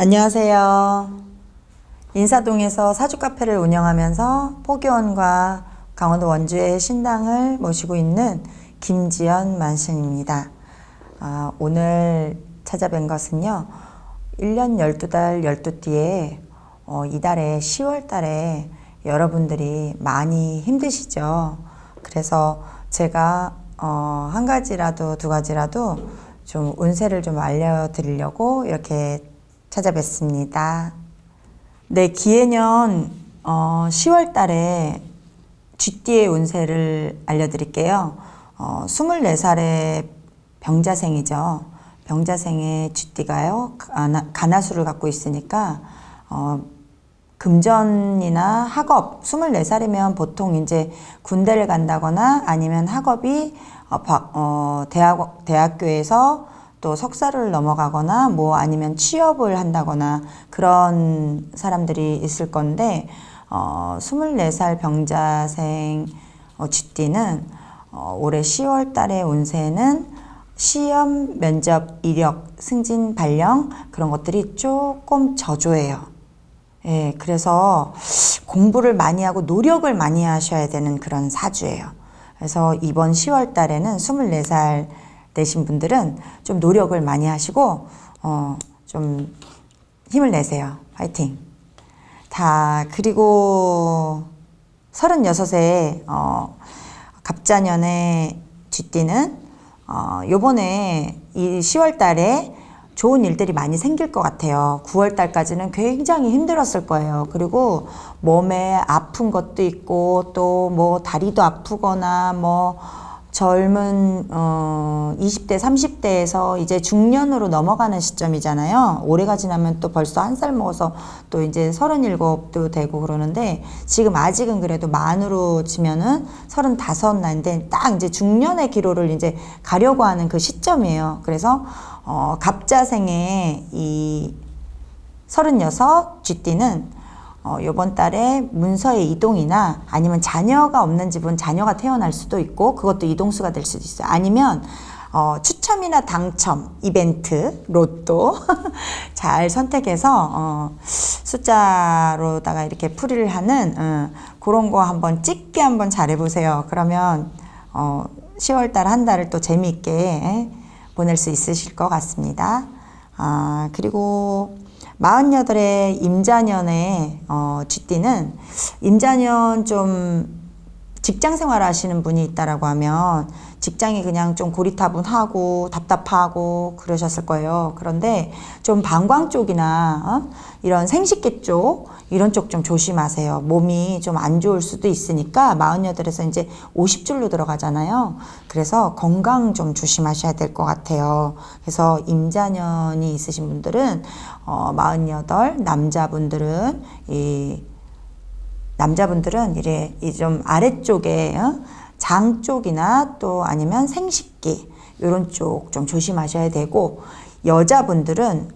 안녕하세요. 인사동에서 사주카페를 운영하면서 포교원과 강원도 원주의 신당을 모시고 있는 김지연 만신입니다. 오늘 찾아뵌 것은요. 1년 12달 12띠에 이달에 10월 달에 여러분들이 많이 힘드시죠. 그래서 제가 한 가지라도 두 가지라도 좀 운세를 좀 알려드리려고 이렇게 찾아뵙습니다. 네, 기해년 10월 달에 쥐띠의 운세를 알려드릴게요. 24살의 병자생이죠. 병자생의 쥐띠가요. 가나수를 갖고 있으니까 금전이나 학업, 24살이면 보통 이제 군대를 간다거나 아니면 학업이 대학교에서 또 석사를 넘어가거나 뭐 아니면 취업을 한다거나 그런 사람들이 있을 건데 24살 병자생 쥐띠는 올해 10월 달의 운세는 시험, 면접, 이력, 승진, 발령 그런 것들이 조금 저조해요. 예, 그래서 공부를 많이 하고 노력을 많이 하셔야 되는 그런 사주예요. 그래서 이번 10월 달에는 24살 되신 분들은 좀 노력을 많이 하시고 좀 힘을 내세요. 화이팅! 그리고 36세 갑자년의 쥐띠는 요번에 이 10월 달에 좋은 일들이 많이 생길 것 같아요. 9월 달까지는 굉장히 힘들었을 거예요. 그리고 몸에 아픈 것도 있고 또 뭐 다리도 아프거나 뭐 젊은 20대 30대에서 이제 중년으로 넘어가는 시점이잖아요. 올해가 지나면 또 벌써 한 살 먹어서 또 이제 37도 되고 그러는데 지금 아직은 그래도 만으로 치면은 35 나이인데 딱 이제 중년의 기로를 이제 가려고 하는 그 시점이에요. 그래서 갑자생의 이 36 쥐띠는 요번 달에 문서의 이동이나 아니면 자녀가 없는 집은 자녀가 태어날 수도 있고 그것도 이동수가 될 수도 있어요. 아니면 추첨이나 당첨, 이벤트, 로또 잘 선택해서 숫자로다가 이렇게 풀이를 하는 그런 거 한번 찍기 한번 잘해보세요. 그러면 10월 달 한 달을 또 재미있게 보낼 수 있으실 것 같습니다. 그리고 48의 임자년의 쥐띠는 임자년 좀 직장 생활 하시는 분이 있다라고 하면 직장이 그냥 좀 고리타분하고 답답하고 그러셨을 거예요. 그런데 좀 방광 쪽이나 이런 생식기 쪽 이런 쪽 좀 조심하세요. 몸이 좀 안 좋을 수도 있으니까 48에서 이제 50줄로 들어가잖아요. 그래서 건강 좀 조심하셔야 될 것 같아요. 그래서 임자년이 있으신 분들은 48 남자분들은 이래 좀 아래쪽에 장 쪽이나 또 아니면 생식기 이런 쪽 좀 조심하셔야 되고 여자분들은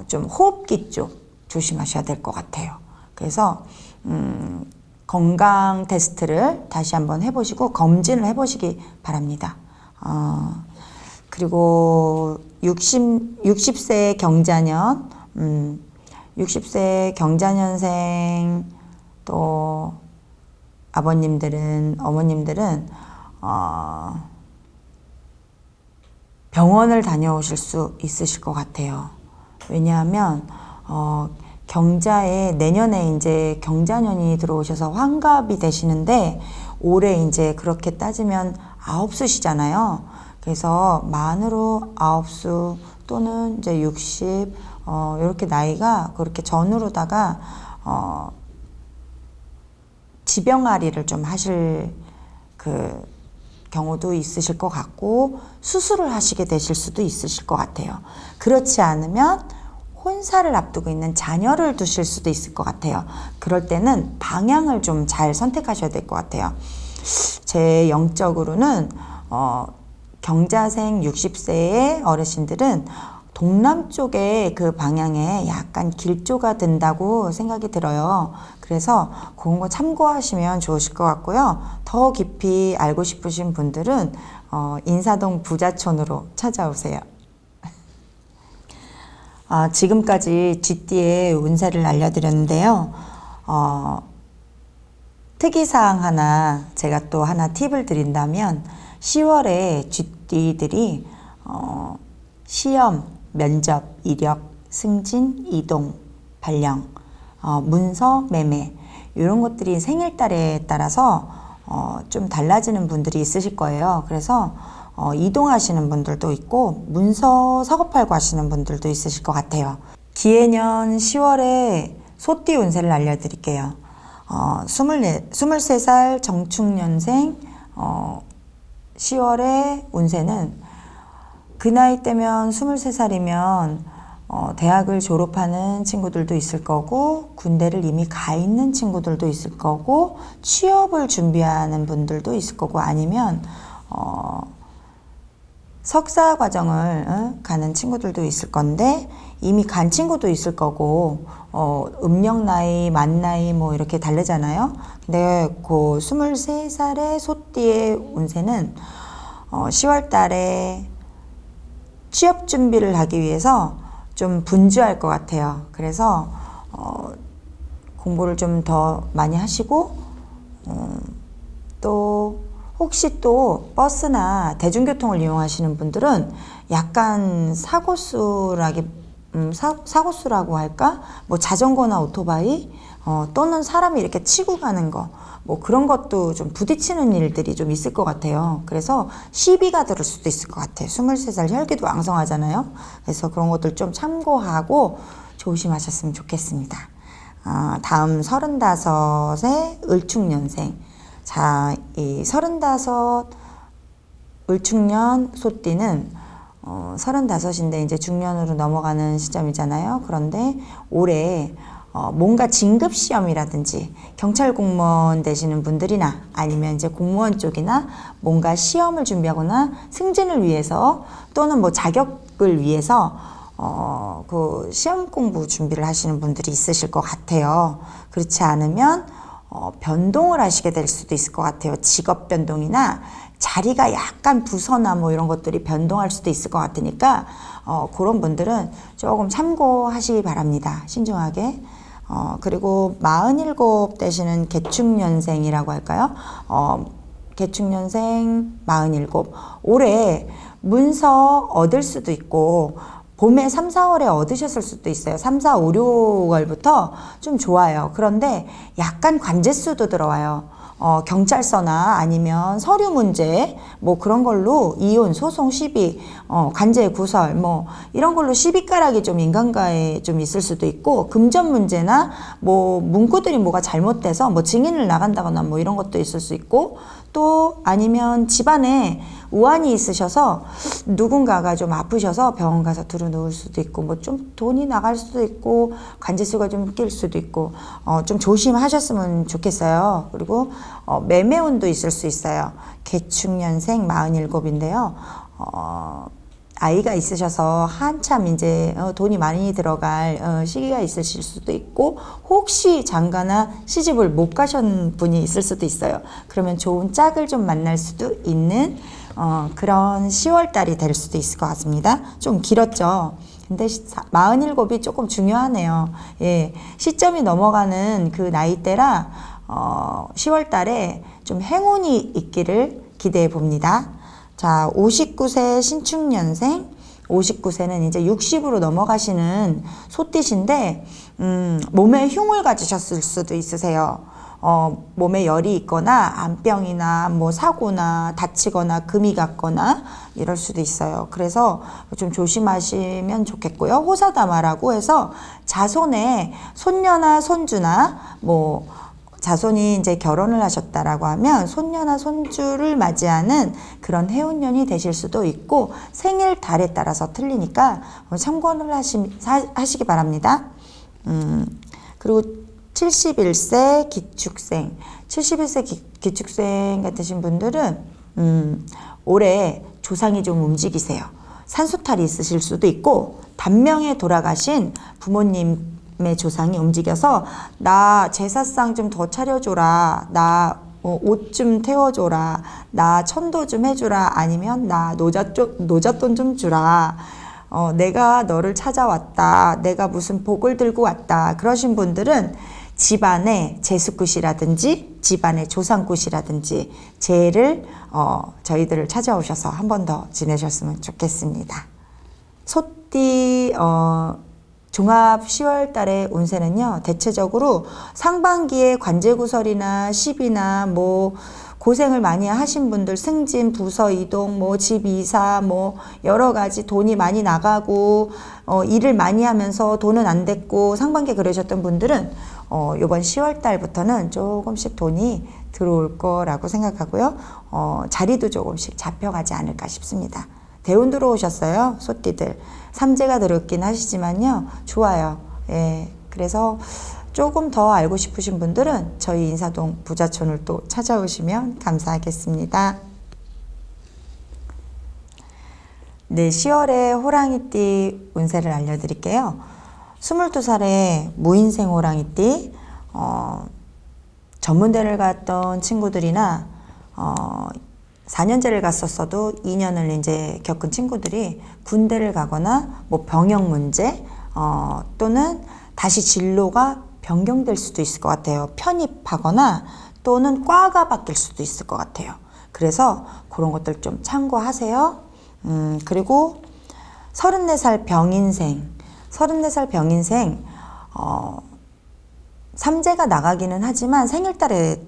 좀 호흡기 쪽 조심하셔야 될 것 같아요. 그래서 건강 테스트를 다시 한번 해보시고 검진을 해보시기 바랍니다. 그리고 60세 경자년 60세 경자년생 또 아버님들은 어머님들은 병원을 다녀오실 수 있으실 것 같아요. 왜냐하면 경자에 내년에 이제 경자년이 들어오셔서 환갑이 되시는데 올해 이제 그렇게 따지면 9수시잖아요. 그래서 만으로 9수 또는 이제 60 이렇게 나이가 그렇게 전후로다가 지병아리를 좀 하실 그 경우도 있으실 것 같고 수술을 하시게 되실 수도 있으실 것 같아요. 그렇지 않으면 혼사를 앞두고 있는 자녀를 두실 수도 있을 것 같아요. 그럴 때는 방향을 좀 잘 선택하셔야 될 것 같아요. 제 영적으로는 경자생 60세의 어르신들은 동남쪽의 그 방향에 약간 길조가 된다고 생각이 들어요. 그래서 그런 거 참고하시면 좋으실 것 같고요. 더 깊이 알고 싶으신 분들은 인사동 부자촌으로 찾아오세요. 지금까지 쥐띠의 운세를 알려드렸는데요. 특이사항 하나, 제가 또 하나 팁을 드린다면 10월에 쥐띠들이 시험, 면접, 이력, 승진, 이동, 발령, 문서, 매매 이런 것들이 생일달에 따라서 좀 달라지는 분들이 있으실 거예요. 그래서 이동하시는 분들도 있고 문서 작업하고 하시는 분들도 있으실 것 같아요. 기해년 10월에 소띠 운세를 알려드릴게요. 23살 정축년생 10월의 운세는 그 나이 때면 23살이면 대학을 졸업하는 친구들도 있을 거고 군대를 이미 가 있는 친구들도 있을 거고 취업을 준비하는 분들도 있을 거고 아니면 석사 과정을 가는 친구들도 있을 건데 이미 간 친구도 있을 거고 음력 나이, 만 나이 뭐 이렇게 다르잖아요. 근데 그 23살의 소띠의 운세는 10월 달에 취업 준비를 하기 위해서 좀 분주할 것 같아요. 그래서 공부를 좀 더 많이 하시고 또 혹시 또 버스나 대중교통을 이용하시는 분들은 약간 사고수라고 할까? 뭐 자전거나 오토바이 또는 사람이 이렇게 치고 가는 거 뭐 그런 것도 좀 부딪히는 일들이 좀 있을 것 같아요. 그래서 시비가 들을 수도 있을 것 같아요. 23살 혈기도 왕성하잖아요. 그래서 그런 것들 좀 참고하고 조심하셨으면 좋겠습니다. 다음 35의 을축년생. 자, 이 35 을축년 소띠는 35인데 이제 중년으로 넘어가는 시점이잖아요. 그런데 올해 뭔가 진급 시험이라든지 경찰 공무원 되시는 분들이나 아니면 이제 공무원 쪽이나 뭔가 시험을 준비하거나 승진을 위해서 또는 뭐 자격을 위해서 그 시험 공부 준비를 하시는 분들이 있으실 것 같아요. 그렇지 않으면 변동을 하시게 될 수도 있을 것 같아요. 직업 변동이나 자리가 약간 부서나 뭐 이런 것들이 변동할 수도 있을 것 같으니까 그런 분들은 조금 참고하시기 바랍니다. 신중하게. 그리고 47 되시는 개축년생이라고 할까요? 개축년생 47. 올해 문서 얻을 수도 있고 봄에 3, 4월에 얻으셨을 수도 있어요. 3, 4, 5, 6월부터 좀 좋아요. 그런데 약간 관제수도 들어와요. 경찰서나 아니면 서류 문제 뭐 그런 걸로 이혼, 소송, 시비, 관제, 구설 뭐 이런 걸로 시비가락이 좀 인간과에 좀 있을 수도 있고 금전 문제나 뭐 문구들이 뭐가 잘못돼서 뭐 증인을 나간다거나 뭐 이런 것도 있을 수 있고 또 아니면 집안에 우환이 있으셔서 누군가가 좀 아프셔서 병원 가서 들어놓을 수도 있고 뭐 좀 돈이 나갈 수도 있고 관제수가 좀 낄 수도 있고 좀 조심하셨으면 좋겠어요. 그리고 매매운도 있을 수 있어요. 개축년생 47인데요. 아이가 있으셔서 한참 이제 돈이 많이 들어갈 시기가 있으실 수도 있고 혹시 장가나 시집을 못 가신 분이 있을 수도 있어요. 그러면 좋은 짝을 좀 만날 수도 있는 그런 10월 달이 될 수도 있을 것 같습니다. 좀 길었죠. 근데 47이 조금 중요하네요. 예, 시점이 넘어가는 그 나이대라 10월 달에 좀 행운이 있기를 기대해 봅니다. 자, 59세 신축년생, 59세는 이제 60으로 넘어가시는 소띠신데, 몸에 흉을 가지셨을 수도 있으세요. 몸에 열이 있거나, 암병이나, 뭐, 사고나, 다치거나, 금이 갔거나, 이럴 수도 있어요. 그래서 좀 조심하시면 좋겠고요. 호사다마라고 해서 자손에 손녀나 손주나, 뭐, 자손이 이제 결혼을 하셨다라고 하면 손녀나 손주를 맞이하는 그런 해운년이 되실 수도 있고 생일 달에 따라서 틀리니까 참고를 하시기 바랍니다. 그리고 71세 기축생, 71세 기축생 같으신 분들은 올해 조상이 좀 움직이세요. 산소탈이 있으실 수도 있고 단명에 돌아가신 부모님의 조상이 움직여서 나 제사상 좀 더 차려줘라, 나 옷 좀 태워줘라, 나 천도 좀 해주라, 아니면 나 노잣돈 좀 주라, 내가 너를 찾아왔다. 내가 무슨 복을 들고 왔다. 그러신 분들은 집안의 제수굿이라든지 집안의 조상굿이라든지 재를 저희들을 찾아오셔서 한 번 더 지내셨으면 좋겠습니다. 소띠 종합 10월 달의 운세는요. 대체적으로 상반기에 관제구설이나 시비나 뭐 고생을 많이 하신 분들, 승진, 부서 이동, 뭐 집 이사, 뭐 여러 가지 돈이 많이 나가고 일을 많이 하면서 돈은 안 됐고 상반기에 그러셨던 분들은 이번 10월 달부터는 조금씩 돈이 들어올 거라고 생각하고요. 자리도 조금씩 잡혀가지 않을까 싶습니다. 대운 들어오셨어요. 소띠들. 삼재가 들었긴 하시지만요. 좋아요. 예. 그래서 조금 더 알고 싶으신 분들은 저희 인사동 부자촌을 또 찾아오시면 감사하겠습니다. 네, 10월에 호랑이띠 운세를 알려드릴게요. 22살에 무인생 호랑이띠, 전문대를 갔던 친구들이나 4년제를 갔었어도 2년을 이제 겪은 친구들이 군대를 가거나 뭐 병역 문제 또는 다시 진로가 변경될 수도 있을 것 같아요. 편입하거나 또는 과가 바뀔 수도 있을 것 같아요. 그래서 그런 것들 좀 참고하세요. 그리고 34살 병인생 34살 병인생 삼재가 나가기는 하지만 생일달에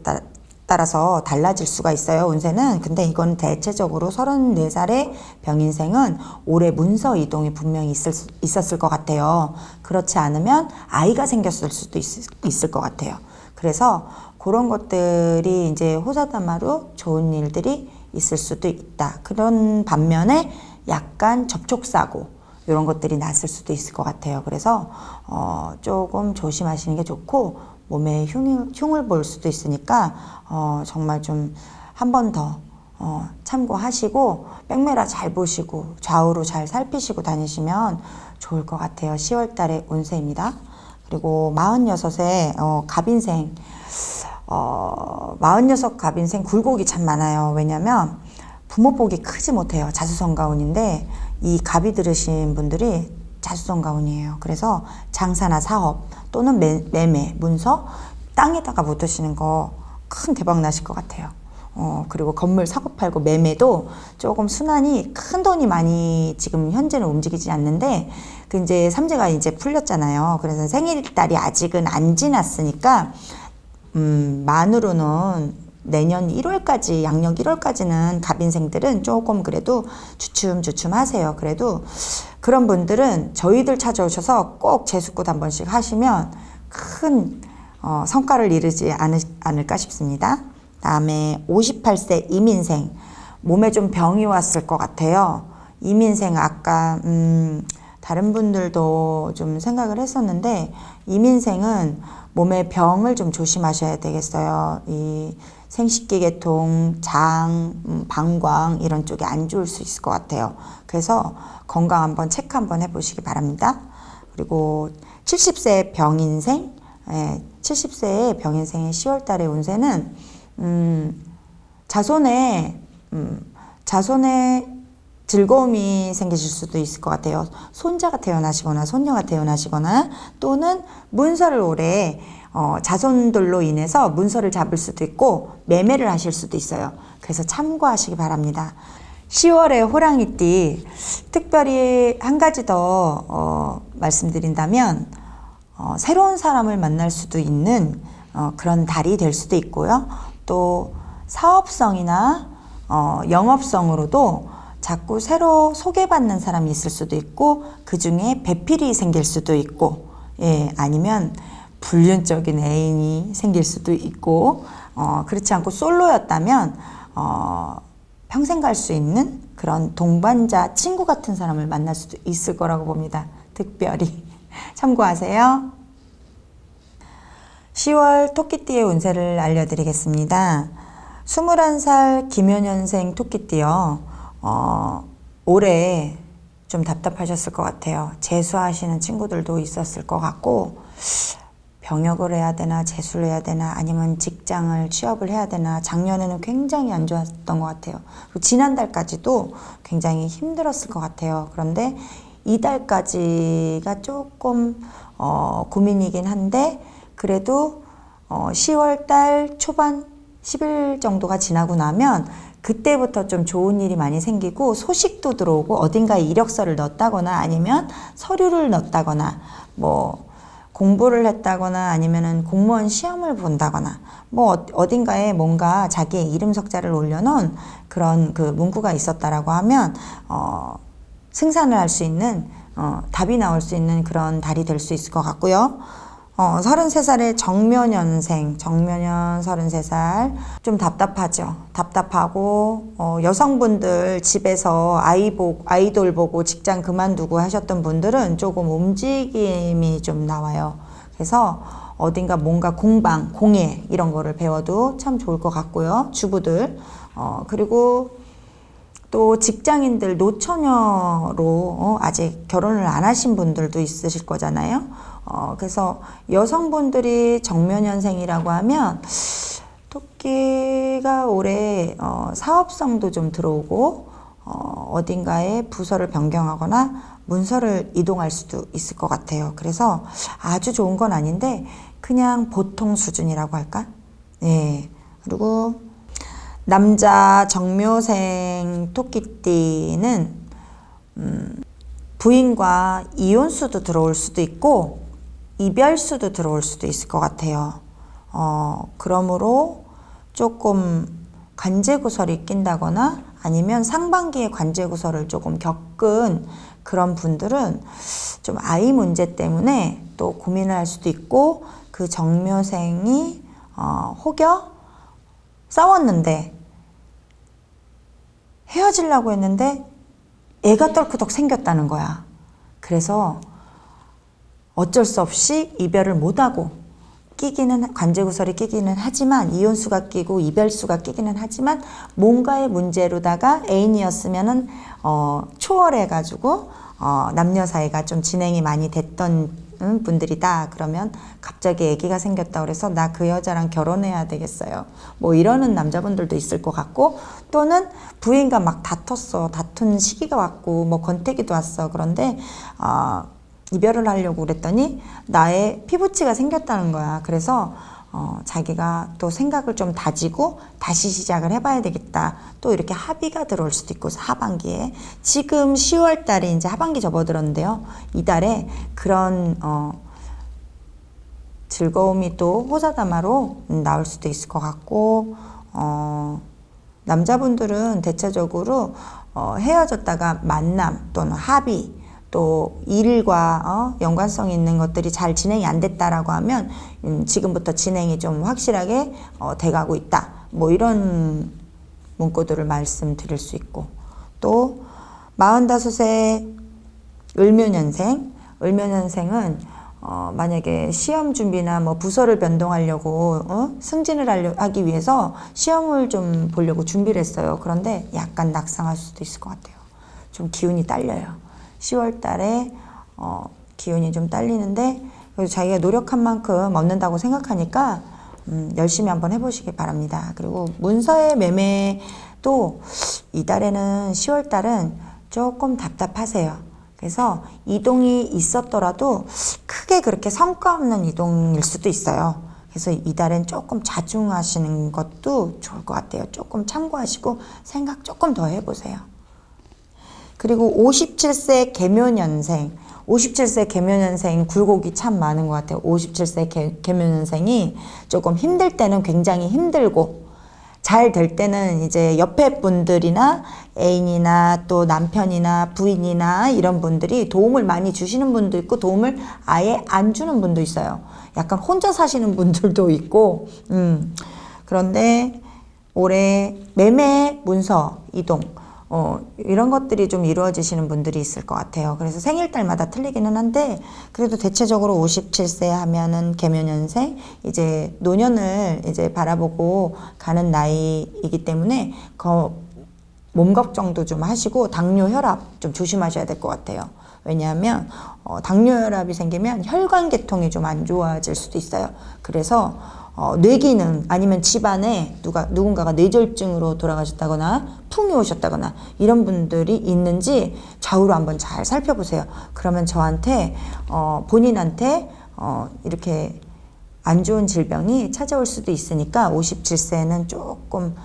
따라서 달라질 수가 있어요. 운세는. 근데 이건 대체적으로 34살의 병인생은 올해 문서 이동이 분명히 있었을 것 같아요. 그렇지 않으면 아이가 생겼을 수도 있을 것 같아요. 그래서 그런 것들이 이제 호사다마로 좋은 일들이 있을 수도 있다. 그런 반면에 약간 접촉사고 이런 것들이 났을 수도 있을 것 같아요. 그래서 조금 조심하시는 게 좋고 몸에 흉을 볼 수도 있으니까 정말 좀 한 번 더 참고하시고 백메라 잘 보시고 좌우로 잘 살피시고 다니시면 좋을 것 같아요. 10월 달의 운세입니다. 그리고 46세 갑인생 46 갑인생 굴곡이 참 많아요. 왜냐면 부모복이 크지 못해요. 자수성가운인데 이 갑이 들으신 분들이 자수성가운이에요. 그래서 장사나 사업 또는 매매, 문서, 땅에다가 묻으시는 거 큰 대박 나실 것 같아요. 그리고 건물 사고 팔고 매매도 조금 순환이 큰 돈이 많이 지금 현재는 움직이지 않는데 그 이제 삼재가 이제 풀렸잖아요. 그래서 생일달이 아직은 안 지났으니까 만으로는 내년 1월까지 양력 1월까지는 갑인생들은 조금 그래도 주춤주춤 하세요. 그래도 그런 분들은 저희들 찾아오셔서 꼭 제수굿 한 번씩 하시면 큰 성과를 이루지 않을까 싶습니다. 다음에 58세 이민생 몸에 좀 병이 왔을 것 같아요. 이민생 아까 다른 분들도 좀 생각을 했었는데 이민생은 몸에 병을 좀 조심하셔야 되겠어요. 이 생식기계통, 장, 방광 이런 쪽이 안 좋을 수 있을 것 같아요. 그래서 건강 한번 체크 한번 해보시기 바랍니다. 그리고 70세 병인생, 70세의 병인생의 10월 달의 운세는 자손의 즐거움이 생기실 수도 있을 것 같아요. 손자가 태어나시거나 손녀가 태어나시거나 또는 문서를 올해 자손들로 인해서 문서를 잡을 수도 있고 매매를 하실 수도 있어요. 그래서 참고하시기 바랍니다. 10월에 호랑이띠 특별히 한 가지 더 말씀드린다면 새로운 사람을 만날 수도 있는 그런 달이 될 수도 있고요. 또 사업성이나 영업성으로도 자꾸 새로 소개받는 사람이 있을 수도 있고 그 중에 배필이 생길 수도 있고 아니면 불륜적인 애인이 생길 수도 있고 그렇지 않고 솔로였다면 평생 갈 수 있는 그런 동반자 친구 같은 사람을 만날 수도 있을 거라고 봅니다. 특별히 참고하세요. 10월 토끼띠의 운세를 알려드리겠습니다. 21살 김효년생 토끼띠요. 올해 좀 답답하셨을 것 같아요. 재수하시는 친구들도 있었을 것 같고 병역을 해야 되나 재수를 해야 되나 아니면 직장을 취업을 해야 되나 작년에는 굉장히 안 좋았던 것 같아요. 그리고 지난달까지도 굉장히 힘들었을 것 같아요. 그런데 이달까지가 조금 고민이긴 한데 그래도 10월 달 초반 10일 정도가 지나고 나면 그때부터 좀 좋은 일이 많이 생기고 소식도 들어오고 어딘가에 이력서를 넣었다거나 아니면 서류를 넣었다거나 뭐 공부를 했다거나 아니면은 공무원 시험을 본다거나 뭐 어딘가에 뭔가 자기의 이름 석자를 올려놓은 그런 그 문구가 있었다라고 하면 승산을 할 수 있는 답이 나올 수 있는 그런 달이 될 수 있을 것 같고요. 33살의 정묘년생, 정묘년 33살. 좀 답답하죠. 답답하고, 여성분들 집에서 아이돌 보고 직장 그만두고 하셨던 분들은 조금 움직임이 좀 나와요. 그래서 어딘가 뭔가 공예, 이런 거를 배워도 참 좋을 것 같고요. 주부들. 그리고 또 직장인들 노처녀로 아직 결혼을 안 하신 분들도 있으실 거잖아요. 그래서 여성분들이 정묘년생이라고 하면 토끼가 올해 사업성도 좀 들어오고 어딘가에 부서를 변경하거나 문서를 이동할 수도 있을 것 같아요. 그래서 아주 좋은 건 아닌데 그냥 보통 수준이라고 할까? 네. 그리고 남자 정묘생 토끼띠는 부인과 이혼수도 들어올 수도 있고 이별수도 들어올 수도 있을 것 같아요. 그러므로 조금 관제구설이 낀다거나 아니면 상반기에 관제구설을 조금 겪은 그런 분들은 좀 아이 문제 때문에 또 고민을 할 수도 있고 그 정묘생이 혹여 싸웠는데 헤어지려고 했는데 애가 떨쿠덕 생겼다는 거야. 그래서 어쩔 수 없이 이별을 못하고 관제구설이 끼기는 하지만 이혼수가 끼고 이별수가 끼기는 하지만 뭔가의 문제로다가 애인이었으면은 초월해가지고 남녀 사이가 좀 진행이 많이 됐던 분들이다. 그러면 갑자기 아기가 생겼다 그래서 나 그 여자랑 결혼해야 되겠어요. 뭐 이러는 남자분들도 있을 것 같고 또는 부인과 막 다툰 시기가 왔고 뭐 권태기도 왔어. 그런데 이별을 하려고 그랬더니 나의 피부치가 생겼다는 거야. 그래서 자기가 또 생각을 좀 다지고 다시 시작을 해봐야 되겠다. 또 이렇게 합의가 들어올 수도 있고 하반기에 지금 10월 달에 이제 하반기 접어들었는데요. 이달에 그런 즐거움이 또 호사다마로 나올 수도 있을 것 같고 남자분들은 대체적으로 헤어졌다가 만남 또는 합의 또 일과 연관성이 있는 것들이 잘 진행이 안 됐다라고 하면 지금부터 진행이 좀 확실하게 돼가고 있다. 뭐 이런 문구들을 말씀드릴 수 있고 또 45세 을묘년생은 만약에 시험 준비나 뭐 부서를 변동하려고 승진을 하기 위해서 시험을 좀 보려고 준비를 했어요. 그런데 약간 낙상할 수도 있을 것 같아요. 좀 기운이 딸려요. 10월 달에 기운이 좀 딸리는데 자기가 노력한 만큼 얻는다고 생각하니까 열심히 한번 해보시기 바랍니다. 그리고 문서의 매매도 이달에는 10월 달은 조금 답답하세요. 그래서 이동이 있었더라도 크게 그렇게 성과 없는 이동일 수도 있어요. 그래서 이달엔 조금 자중하시는 것도 좋을 것 같아요. 조금 참고하시고 생각 조금 더 해보세요. 그리고 57세 계묘년생 57세 계묘년생 굴곡이 참 많은 것 같아요. 57세 계묘년생이 조금 힘들 때는 굉장히 힘들고 잘 될 때는 이제 옆에 분들이나 애인이나 또 남편이나 부인이나 이런 분들이 도움을 많이 주시는 분도 있고 도움을 아예 안 주는 분도 있어요. 약간 혼자 사시는 분들도 있고 그런데 올해 매매 문서 이동 이런 것들이 좀 이루어지시는 분들이 있을 것 같아요. 그래서 생일달마다 틀리기는 한데 그래도 대체적으로 57세 하면은 계묘년생 이제 노년을 이제 바라보고 가는 나이이기 때문에 몸 걱정도 좀 하시고 당뇨 혈압 좀 조심하셔야 될 것 같아요. 왜냐하면 당뇨 혈압이 생기면 혈관 계통이 좀 안 좋아질 수도 있어요. 그래서 뇌기능 아니면 집안에 누군가가 뇌졸중으로 돌아가셨다거나 풍이 오셨다거나 이런 분들이 있는지 좌우로 한번 잘 살펴보세요. 그러면 저한테 본인한테 이렇게 안 좋은 질병이 찾아올 수도 있으니까 57세는 조금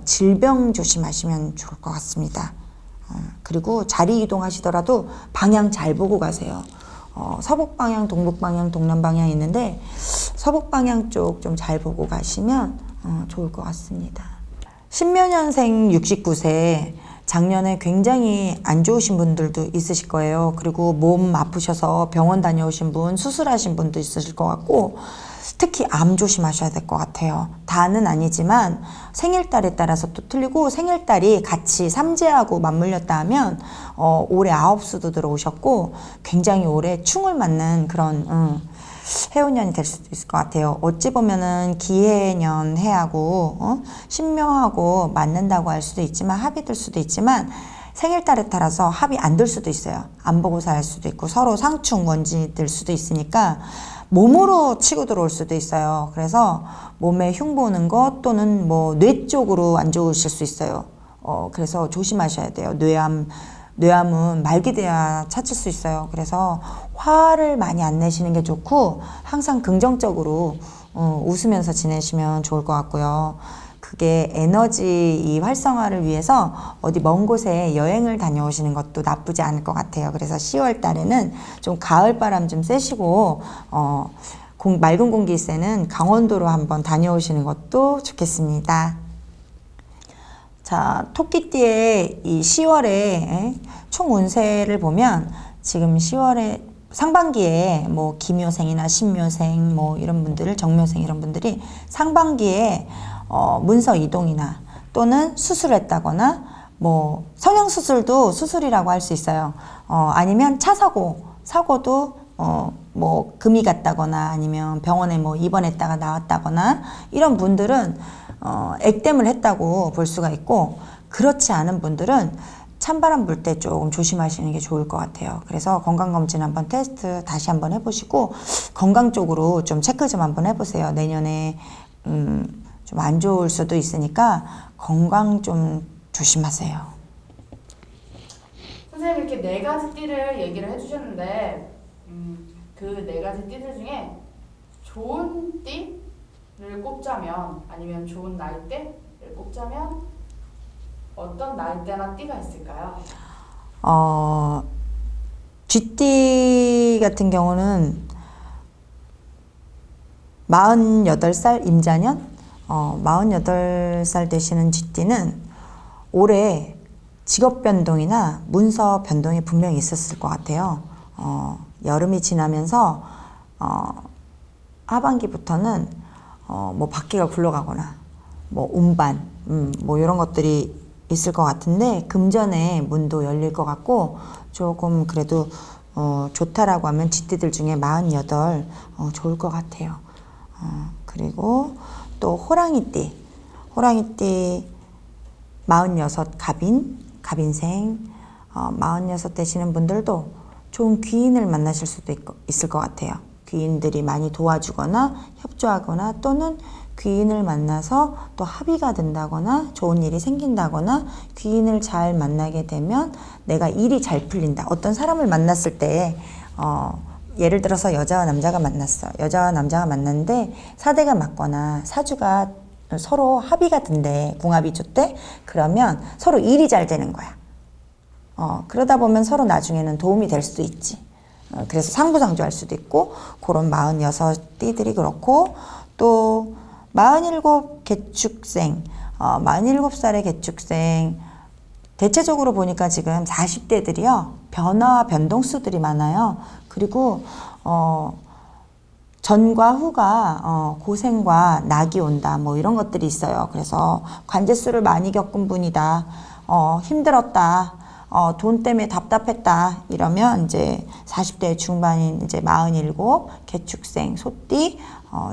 질병 조심하시면 좋을 것 같습니다. 그리고 자리 이동하시더라도 방향 잘 보고 가세요. 서북 방향, 동북 방향, 동남 방향 있는데 서북 방향 쪽 좀 잘 보고 가시면 좋을 것 같습니다. 신묘년생 69세, 작년에 굉장히 안 좋으신 분들도 있으실 거예요. 그리고 몸 아프셔서 병원 다녀오신 분, 수술하신 분도 있으실 것 같고, 특히 암 조심하셔야 될 것 같아요. 다는 아니지만 생일달에 따라서 또 틀리고, 생일달이 같이 삼재하고 맞물렸다 하면 올해 아홉수도 들어오셨고 굉장히 올해 충을 맞는 그런 해운년이 될 수도 있을 것 같아요. 어찌 보면은 기해년 해하고 신묘하고 맞는다고 할 수도 있지만, 합이 될 수도 있지만 생일달에 따라서 합이 안 될 수도 있어요. 안 보고 살 수도 있고 서로 상충 먼지 될 수도 있으니까 몸으로 치고 들어올 수도 있어요. 그래서 몸에 흉보는 것 또는 뭐 뇌 쪽으로 안 좋으실 수 있어요. 그래서 조심하셔야 돼요. 뇌암은 말기 돼야 찾을 수 있어요. 그래서 화를 많이 안 내시는 게 좋고 항상 긍정적으로 웃으면서 지내시면 좋을 것 같고요. 그게 에너지 이 활성화를 위해서 어디 먼 곳에 여행을 다녀오시는 것도 나쁘지 않을 것 같아요. 그래서 10월 달에는 좀 가을 바람 좀 쐬시고 맑은 공기 쐬는 강원도로 한번 다녀오시는 것도 좋겠습니다. 자, 토끼띠의 이 10월에 총 운세를 보면 지금 10월에 상반기에 뭐 기묘생이나 신묘생 뭐 이런 분들을, 정묘생 이런 분들이 상반기에 문서 이동이나 또는 수술했다거나 뭐 성형수술도 수술이라고 할 수 있어요. 아니면 차 사고도 뭐 금이 갔다거나 아니면 병원에 뭐 입원했다가 나왔다거나 이런 분들은 액땜을 했다고 볼 수가 있고, 그렇지 않은 분들은 찬바람 불 때 조금 조심하시는 게 좋을 것 같아요. 그래서 건강검진 한번 테스트 다시 한번 해보시고 건강 쪽으로 좀 체크 좀 한번 해보세요. 내년에 좀 안 좋을 수도 있으니까 건강 좀 조심하세요. 선생님 이렇게 네 가지 띠를 얘기를 해주셨는데 그 네 가지 띠들 중에 좋은 띠를 꼽자면, 아니면 좋은 나이대를 꼽자면 어떤 나이대나 띠가 있을까요? 쥐띠 같은 경우는 48살 임자년, 48살 되시는 쥐띠는 올해 직업 변동이나 문서 변동이 분명히 있었을 것 같아요. 여름이 지나면서 하반기부터는 뭐 바퀴가 굴러가거나 뭐 운반, 뭐 이런 것들이 있을 것 같은데 금전의 문도 열릴 것 같고, 조금 그래도 좋다라고 하면 쥐띠들 중에 48 좋을 것 같아요. 그리고 또 호랑이띠 46 갑인생 46 되시는 분들도 좋은 귀인을 만나실 수도 있을 것 같아요. 귀인들이 많이 도와주거나 협조하거나 또는 귀인을 만나서 또 합의가 된다거나 좋은 일이 생긴다거나, 귀인을 잘 만나게 되면 내가 일이 잘 풀린다. 어떤 사람을 만났을 때 예를 들어서 여자와 남자가 만났어. 여자와 남자가 만났는데 사대가 맞거나 사주가 서로 합의가 된대. 궁합이 좋대. 그러면 서로 일이 잘 되는 거야. 그러다 보면 서로 나중에는 도움이 될 수도 있지. 그래서 상부상조할 수도 있고, 그런 46 띠들이 그렇고, 또 47 개축생, 47살의 개축생, 대체적으로 보니까 지금 40대들이요 변화와 변동수들이 많아요. 그리고 전과 후가 고생과 낙이 온다, 뭐 이런 것들이 있어요. 그래서 관제수를 많이 겪은 분이다, 힘들었다, 돈 때문에 답답했다 이러면 이제 40대 중반인 이제 47 개축생 소띠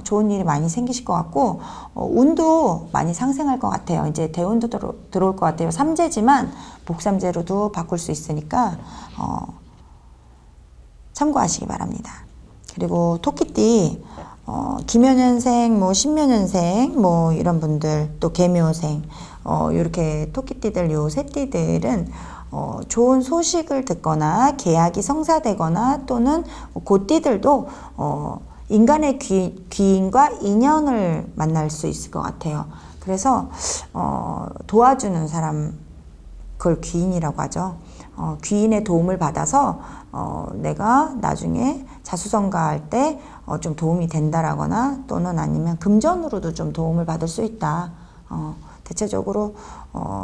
좋은 일이 많이 생기실 것 같고, 운도 많이 상승할 것 같아요. 이제 대운도 들어올 것 같아요. 삼재지만 복삼재로도 바꿀 수 있으니까 참고하시기 바랍니다. 그리고 토끼띠 기묘년생, 뭐 신묘년생, 뭐 이런 분들, 또 계묘생, 이렇게 토끼띠들, 요 세 띠들은 좋은 소식을 듣거나 계약이 성사되거나 또는 그 띠들도 인간의 귀인과 인연을 만날 수 있을 것 같아요. 그래서 도와주는 사람, 그걸 귀인이라고 하죠. 귀인의 도움을 받아서 내가 나중에 자수성가할 때 좀 도움이 된다라거나 또는 아니면 금전으로도 좀 도움을 받을 수 있다. 대체적으로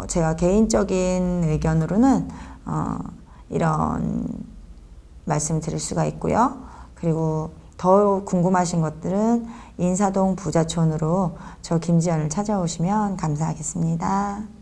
제가 개인적인 의견으로는 이런 말씀 드릴 수가 있고요. 그리고 더 궁금하신 것들은 인사동 부자촌으로 저 김지연을 찾아오시면 감사하겠습니다.